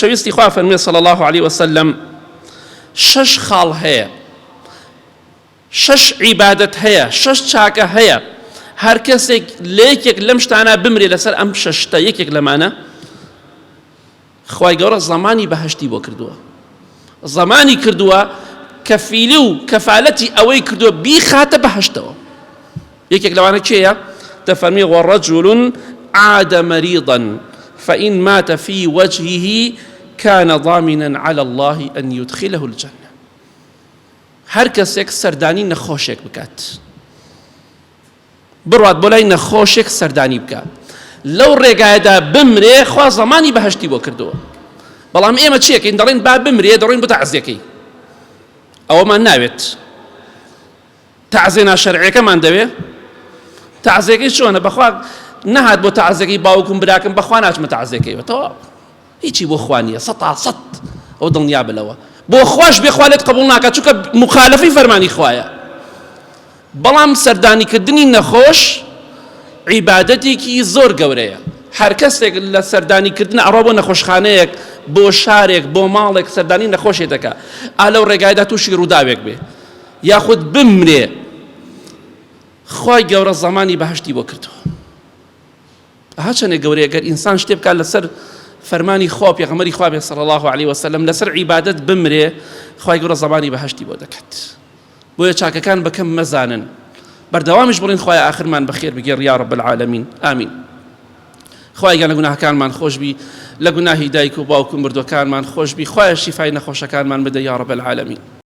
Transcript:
خۆشەویستی خوا فەرمووی صلی الله عليه وسلم شش خاڵ هەیە، شش عیبادەت هەیە، شش چاکە هەیە، هەر کەسێک لەیەکێک لەم شتانە بمرێ لەسەر ئەم شەشتە یەکێک لەمانە خوای گەورە زەمانی بەهەشتی بۆ کردووە، زەمانی کردووە کەفیلی و کەفالەتی ئەوەی کردووە بیخاتە بەهەشتەوە. یەکێک لەوانە کێیە؟ دەفەرمی وَرَجُلٌ عاد مريضا فإن مات في وجهه كان ضامنا على الله أن يدخله الجنة. هەر کەسێک سەردانی نەخۆشێک بکات، بڕوات بۆ لای نەخۆشێک سەردانی بکات، لەو ڕێگایەدا بمرێ خوا زەمانی بەهەشتی بۆ کردووە. بەڵام ئێمە چیەکەین؟ دەڵێن با بمرێ، دەڕۆین بۆ تەعزیەکەی. ئەوەمان ناوێت. تەعزیە ناشەرعیەکەمان دەوێ. تەعزیەکەی چۆنە؟ بەخوا نەهات بۆ تەعزیەکەی باوکم براکەم بەخوا ناچمە تەعزیەکەیەوە، تەواو هیچی بۆ خوا نییە، 100% ئەو دڵنیا بلەوە. بۆ خۆش بێ خوا لێت قبوڵ ناکات چونکە مخالفەی فەرمانی خوایە. بەڵام سەردانیکردنی نەخۆش عیبادەتێکی زۆر گەورەیە. هەر کەسێک لە سەردانیکردن ئەڕۆ بۆ نەخۆشخانەیەک، بۆ شارێک، بۆ ماڵێک سەردانی نەخۆشێ دەکات، لەو ڕێگایدا تووشی ڕووداوێک بێ یاخود بمرێ، خوای گەورە زەمانی بەهەشتی بۆ کردووە. ئەها چەندێک گەورەیە گەر ئینسان شتێ بکات لەسەر فەرمانی خوا پێغەمبەری خوا بێ صلی الله عليه وسلم، لەسەر عیبادەت بمرێ، خوای گەورە زەمانی بەهەشتی بۆ دەکات. بۆیە چاکەکان بەکەم مەزانن، بەردەوامیش بڵین خوای ئاخرمان بەخێر بگێڕ یا رب العالمین. ئامین. خوای گەورە لە گوناهەکانمان خۆش بی، لە گوناهی دایک و باوک و مردوەکانمان خۆش بی، خوای شیفای نەخۆشەکانمان بدە یا رب العالمین.